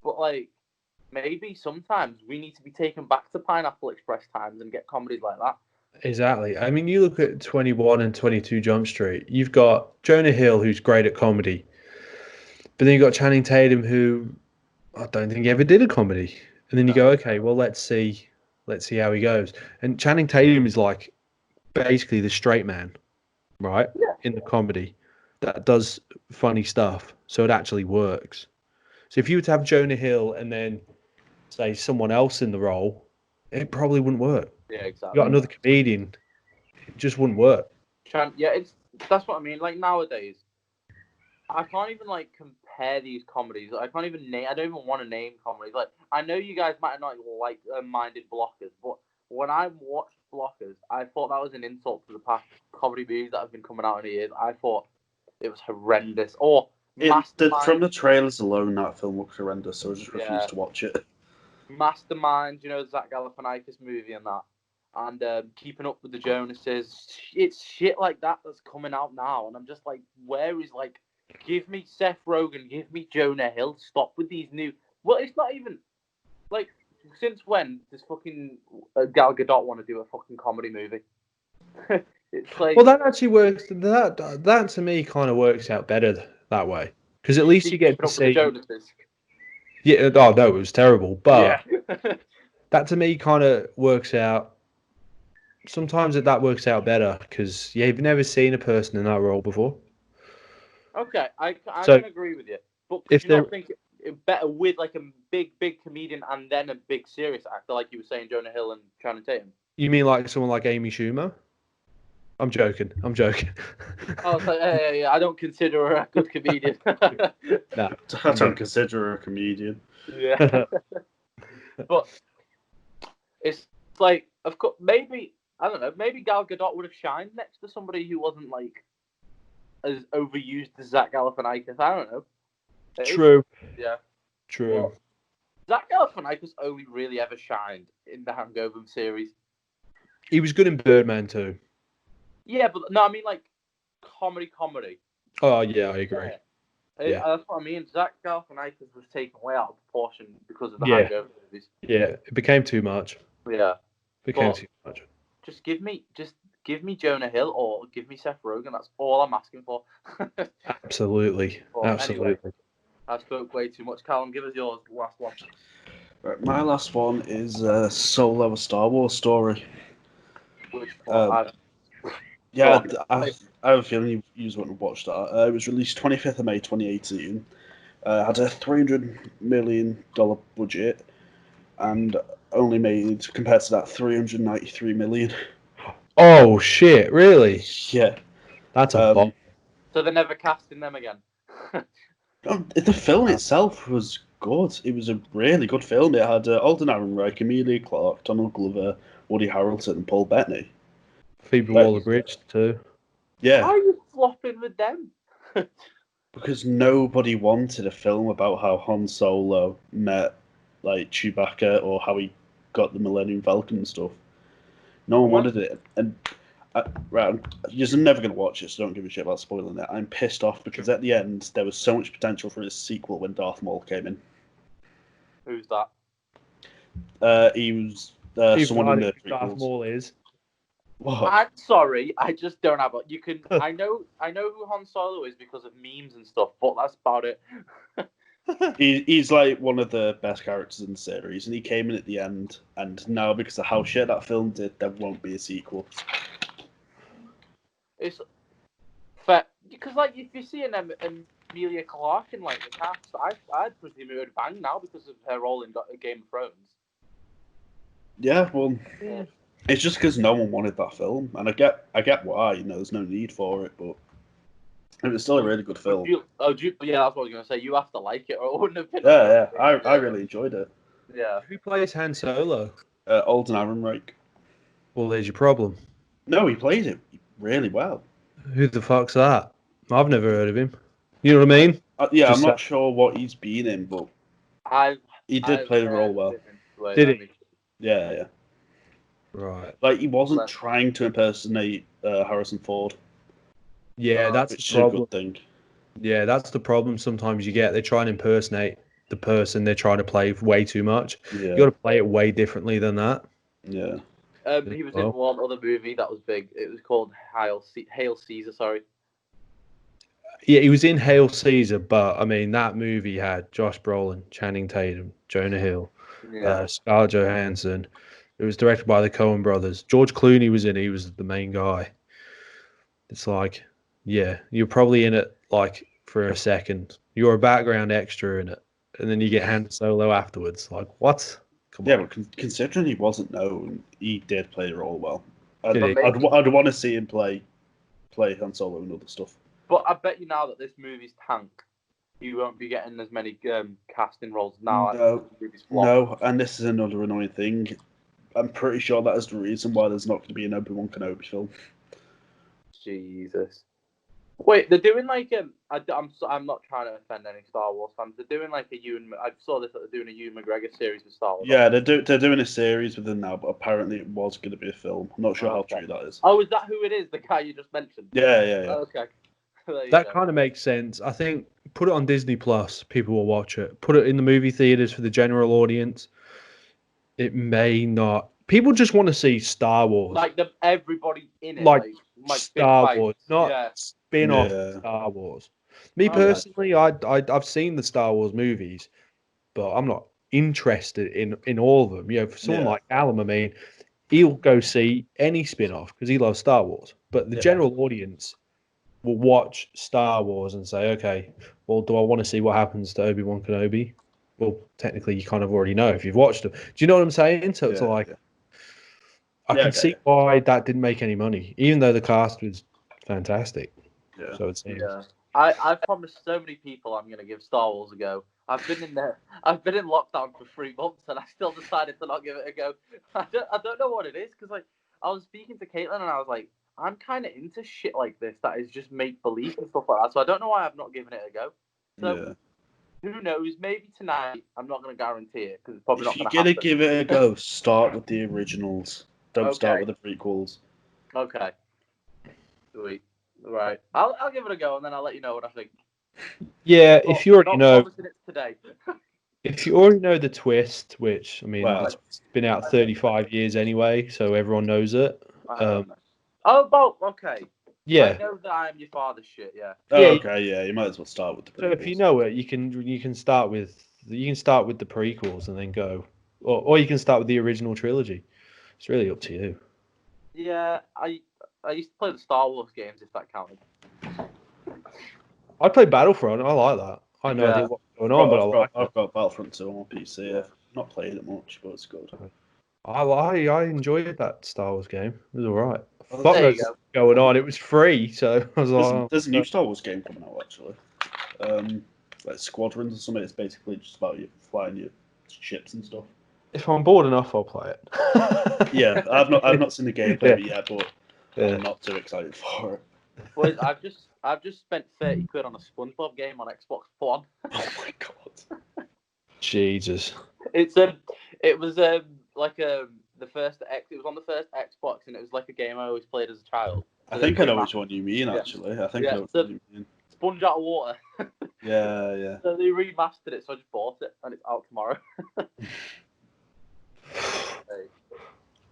But like, maybe sometimes we need to be taken back to Pineapple Express times and get comedies like that. Exactly. I mean, you look at 21 and 22 Jump Street. You've got Jonah Hill, who's great at comedy, but then you've got Channing Tatum, who I don't think ever did a comedy. And then you go, okay, well, let's see how he goes. And Channing Tatum is like basically the straight man, right? Yeah. In the comedy that does funny stuff, so it actually works. So if you were to have Jonah Hill and then say someone else in the role, it probably wouldn't work. Yeah, exactly. You got another comedian, it just wouldn't work. That's what I mean. Like nowadays, I can't even like compare these comedies. I can't even name. I don't even want to name comedies. Like I know you guys might not like minded Blockers, but when I watched Blockers, I thought that was an insult to the past comedy movies that have been coming out in the years. I thought it was horrendous. Or from the trailers alone, that film looks horrendous. So I just refused to watch it. Mastermind, Zach Galifianakis movie and that, and Keeping Up with the Jonases. It's shit like that that's coming out now, and I'm just like, where is like? Give me Seth Rogen, give me Jonah Hill. Stop with these new. Well, it's not even like since when does fucking Gal Gadot want to do a fucking comedy movie? It's like, well, that actually works. That to me kind of works out better that way because at least you get to see. Yeah. Oh no, it was terrible, but that to me kind of works out. Sometimes that works out better because you've never seen a person in that role before. Okay, I can agree with you. But if you not think it better with like a big comedian and then a big serious actor, like you were saying, Jonah Hill and Channing Tatum? You mean like someone like Amy Schumer? I'm joking. Oh, so, yeah, I don't consider her a good comedian. No, I don't consider her a comedian. Yeah, but it's like, of course, maybe I don't know. Maybe Gal Gadot would have shined next to somebody who wasn't like as overused as Zach Galifianakis. I don't know. True. Yeah. True. Well, Zach Galifianakis only really ever shined in the Hangover series. He was good in Birdman too. Yeah, but no, I mean like comedy. Oh yeah, I agree. Yeah. That's what I mean. Zach Galifianakis was taken way out of proportion because of the Hangover movies. Yeah, it became too much. Yeah. Became too much. Just give me Jonah Hill or give me Seth Rogen. That's all I'm asking for. Absolutely. Absolutely. Anyway, I spoke way too much. Callum, give us yours. Last one. Right, my last one is Solo: A Star Wars Story. Which one? Yeah, I have a feeling you wouldn't have watched that. It was released 25th of May 2018. Had a $300 million budget and only made, compared to that, $393 million. Oh shit! Really? Yeah. That's a bomb. So they're never casting them again. The film itself was good. It was a really good film. It had Alden Ehrenreich, Emilia Clarke, Donald Glover, Woody Harrelson, and Paul Bettany. Phoebe Waller-Bridge too. Yeah. Why are you flopping with them? Because nobody wanted a film about how Han Solo met like Chewbacca or how he got the Millennium Falcon and stuff. No one wanted it. And you're never going to watch it, so don't give a shit about spoiling it. I'm pissed off because at the end there was so much potential for a sequel when Darth Maul came in. Who's that? He was someone in the prequels. Darth Maul is. What? I'm sorry, I just don't have it. You can. I know who Han Solo is because of memes and stuff, but that's about it. He's like one of the best characters in the series, and he came in at the end. And now, because of how shit that film did, there won't be a sequel. It's fair because, like, if you see an Emilia Clarke in like the cast, I'd presume it would bang now because of her role in Game of Thrones. Yeah, well. Yeah. It's just because no one wanted that film, and I get why. There's no need for it, but it was still a really good film. Yeah, that's what I was going to say. You have to like it, or it wouldn't have been. Yeah. I really enjoyed it. Yeah. Who plays Han Solo? Alden Ehrenreich. Well, there's your problem. No, he played it really well. Who the fuck's that? I've never heard of him. You know what I mean? Yeah, I'm not sure what he's been in, but he did play the role well. Did he? Yeah. Right. Like, he wasn't trying to impersonate Harrison Ford. Yeah, that's which the is a problem. good thing. Yeah, that's the problem sometimes you get. They try and impersonate the person they're trying to play way too much. Yeah. You got to play it way differently than that. Yeah. He was in one other movie that was big. It was called Hail Caesar, sorry. Yeah, he was in Hail Caesar, but I mean that movie had Josh Brolin, Channing Tatum, Jonah Hill, Scarlett Johansson. It was directed by the Coen brothers. George Clooney was in it. He was the main guy. It's like, yeah, you're probably in it like for a second. You're a background extra in it, and then you get Han Solo afterwards. Like, what? Come on. But considering he wasn't known, he did play the role well. Did he? I'd want to see him play Han Solo and other stuff. But I bet you now that this movie's tanked, you won't be getting as many casting roles now. No, and this is another annoying thing. I'm pretty sure that is the reason why there's not going to be an Obi-Wan Kenobi film. Jesus. Wait, they're doing like I'm not trying to offend any Star Wars fans. They're doing like I saw this that they're doing a Ewan McGregor series with Star Wars. Yeah, they're doing a series with them now, but apparently it was going to be a film. I'm not sure how true that is. Oh, is that who it is? The guy you just mentioned? Yeah. Okay. That kind of makes sense. I think put it on Disney Plus, people will watch it. Put it in the movie theaters for the general audience. It may not. People just want to see Star Wars. Like everybody in it. Like Star Wars, not spin-off Star Wars. Me personally, I've seen the Star Wars movies, but I'm not interested in all of them. You know, for someone like Callum, I mean, he'll go see any spin-off because he loves Star Wars. But the general audience will watch Star Wars and say, okay, well, do I want to see what happens to Obi-Wan Kenobi? Well, technically, you kind of already know if you've watched them. Do you know what I'm saying? So it's like, I can see why that didn't make any money, even though the cast was fantastic. Yeah. So it seems. Yeah. I've promised so many people I'm going to give Star Wars a go. I've been in lockdown for 3 months and I still decided to not give it a go. I don't know what it is because I was speaking to Caitlin and I was like, I'm kind of into shit like this that is just make believe and stuff like that. So I don't know why I've not given it a go. So who knows? Maybe tonight. I'm not going to guarantee it because it's probably not going to happen. If you're going to give it a go, start with the originals. Don't start with the prequels. Okay. Sweet. Right. I'll give it a go and then I'll let you know what I think. Yeah, if you already know. Today. If you already know the twist, which I mean, it's been out 35 years anyway, so everyone knows it. Okay. Yeah. I know that I'm your father's shit. Yeah. Okay. Yeah, you might as well start with the prequels. So if you know it, you can start with the prequels and then go, or you can start with the original trilogy. It's really up to you. Yeah, I used to play the Star Wars games if that counted. I played Battlefront. I like that. I know idea what's going on, but I've got Battlefront 2 on my PC. I've not played it much, but it's good. I enjoyed that Star Wars game. It was all right. Well, there you go. Going on. It was free, so I was like, there's a new Star Wars game coming out actually. Like Squadrons or something. It's basically just about you flying your ships and stuff. If I'm bored enough, I'll play it. Yeah, I've not seen the gameplay of it yet, but I'm not too excited for it. Boys, I've just spent 30 quid on a SpongeBob game on Xbox One. Oh my god. Jesus. It was the first it was on the first Xbox and it was like a game I always played as a child. So I think I know which one you mean actually. I think I know which one you mean. Sponge out of water. Yeah. So they remastered it, so I just bought it and it's out tomorrow.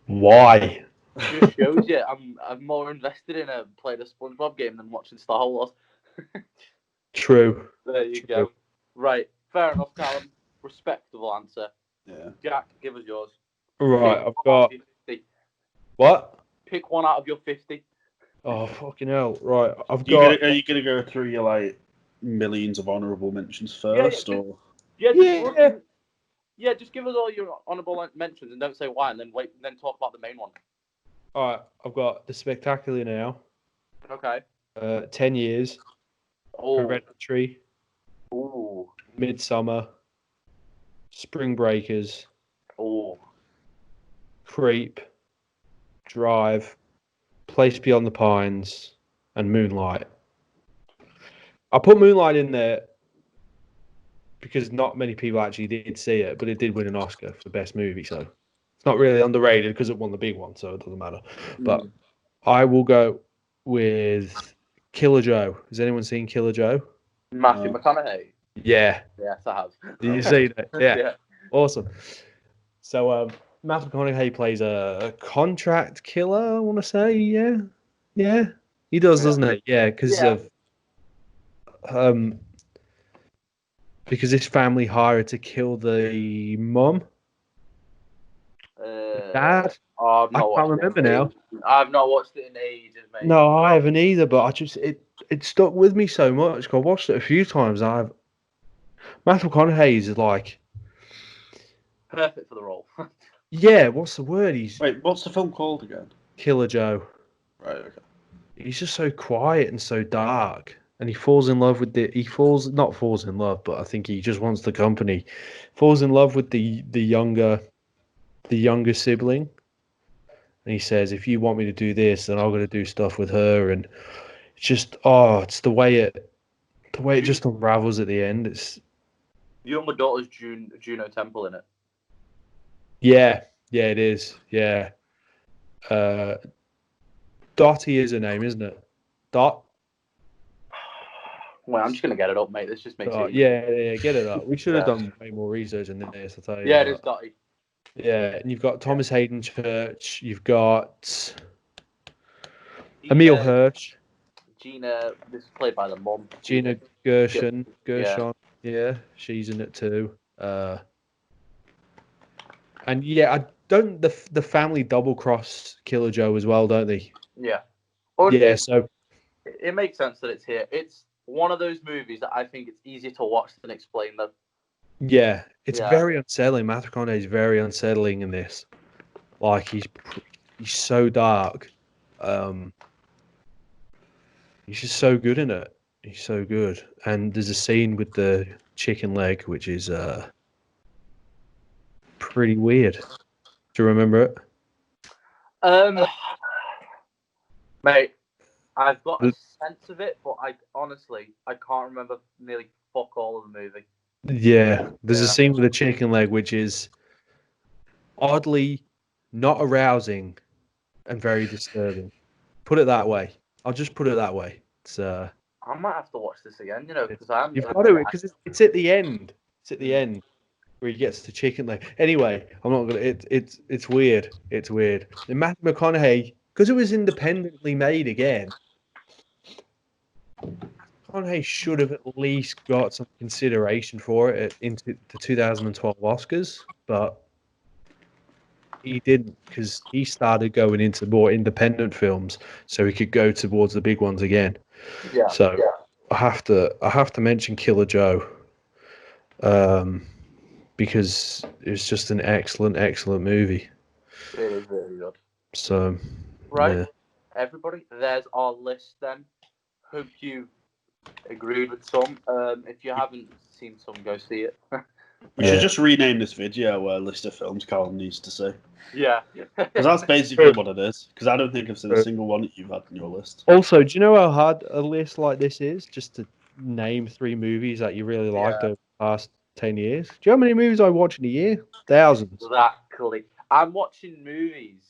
Why? It just shows you I'm more invested in playing a SpongeBob game than watching Star Wars. True. There you go. Right, fair enough, Callum. Respectable answer. Yeah. Jack, give us yours. Right, I've got. What? Pick one out of your 50. Oh fucking hell! Right, I've got. Are you gonna go through your like millions of honourable mentions first, or? Yeah, just give us all your honourable mentions and don't say why, and then talk about the main one. All right, I've got The Spectacular Now. Okay. 10 Years. Oh. Hereditary. Ooh. Midsummer. Spring Breakers. Oh. Creep. Drive. Place Beyond the Pines. And Moonlight. I put Moonlight in there because not many people actually did see it, but it did win an Oscar for Best Movie, so not really underrated because it won the big one, so it doesn't matter. But Mm. I will go with Killer Joe. Has anyone seen Killer Joe? Matthew McConaughey. Yeah. Yes, I have. Did you see that? Yeah. Yeah. Awesome. So Matthew McConaughey plays a contract killer, I want to say. Yeah. Yeah. He does, Yeah. doesn't he? Yeah, because Yeah. because his family hired to kill the mum, dad. I've I not can't watched remember it in now. ages. I've not watched it in ages, mate. No, I haven't either, but it stuck with me so much. 'Cause I watched it a few times. Matthew McConaughey is like, Perfect for the role. yeah, what's the word? He's Wait, what's the film called again? Killer Joe. Right, okay. He's just so quiet and so dark, and he falls in love with not falls in love, but I think he just wants the company. Falls in love with the younger sibling, and he says, "If you want me to do this, then I'm going to do stuff with her." And it's just, it's the way it just unravels at the end. It's Younger daughter's Juno Temple in it. yeah, it is, yeah. Dottie is her name, isn't it? Dot. Well, I'm just gonna get it up, mate. This just makes it easy. Yeah, get it up. We should have Yeah. done way more research in this, I'll tell you. Yeah, it is Dottie. Yeah, and you've got Thomas Hayden Church. You've got Gina, Emil Hirsch, Gina, this is played by the mum. Gina Gershon. Yeah. Yeah, she's in it too. And yeah, I don't the family double cross Killer Joe as well, don't they? Yeah. Yeah, so it makes sense that it's here. It's one of those movies that I think it's easier to watch than explain them. yeah, it's very unsettling. Matthew McConaughey is very unsettling in this. Like he's so dark. He's just so good in it. He's so good. And there's a scene with the chicken leg, which is pretty weird. Do you remember it? Mate, I've got a sense of it, but I can't remember nearly fuck all of the movie. Yeah, there's a scene with a chicken leg, which is oddly not arousing and very disturbing. Put it that way. I'll just put it that way. It's I might have to watch this again, because you've got to, because it's at the end. It's at the end where he gets the chicken leg. Anyway, I'm not gonna. It's weird. It's weird. And Matthew McConaughey, because it was independently made again. McConaughey should have at least got some consideration for it into the 2012 Oscars, but he didn't, because he started going into more independent films, so he could go towards the big ones again. Yeah. So I have to mention Killer Joe, because it's just an excellent movie. It is really good. So right, everybody, there's our list then. Hope you agreed with some. If you haven't seen some, go see it. We should just rename this video list of films Colin needs to see. Yeah. Because that's basically what it is. Because I don't think I've seen a single one that you've had on your list. Also, do you know how hard a list like this is? Just to name 3 movies that you really liked over the past 10 years. Do you know how many movies I watch in a year? Thousands. Exactly. I'm watching movies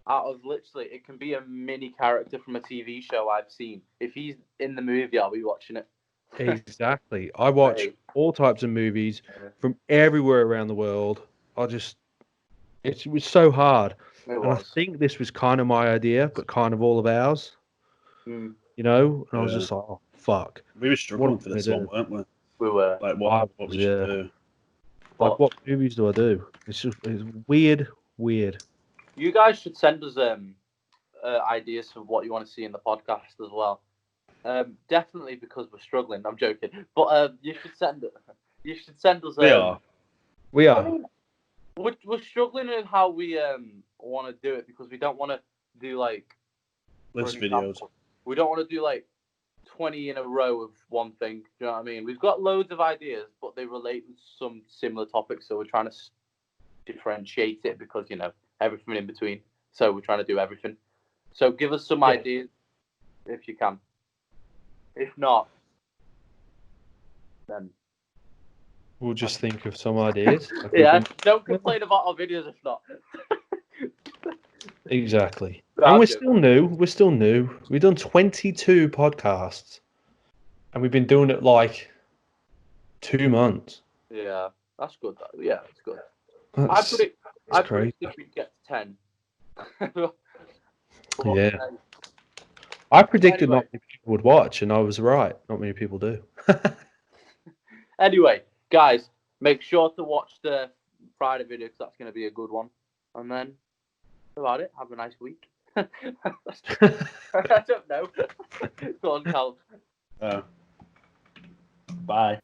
out of literally, it can be a mini character from a TV show I've seen. If he's in the movie, I'll be watching it. Exactly. I watch all types of movies from everywhere around the world. It was so hard. I think this was kind of my idea, but kind of all of ours. You know? And I was just like, oh, fuck. We were struggling for this one, weren't we? We were. Like, what we should do. Like, what movies do I do? It's weird. You guys should send us ideas for what you want to see in the podcast as well. Definitely because we're struggling. I'm joking, but you should send us. We are. I mean, we're struggling with how we want to do it, because we don't want to do like list videos. We don't want to do like 20 in a row of one thing. Do you know what I mean? We've got loads of ideas, but they relate with some similar topics. So we're trying to differentiate it, because everything in between. So we're trying to do everything. So give us some ideas if you can. If not, then we'll just think of some ideas. Don't complain about our videos if not. Exactly. No, And I'm we're joking. still new. We're still new. We've done 22 podcasts. And we've been doing it like 2 months. Yeah, that's good. Yeah, that's good. That's I crazy. predicted we'd get to 10. But, Yeah. I predicted anyway, not many people would watch, and I was right. Not many people do. anyway, guys, make sure to watch the Friday video because that's going to be a good one. And then, about it, have a nice week. I don't know. Go on, Cal. Bye.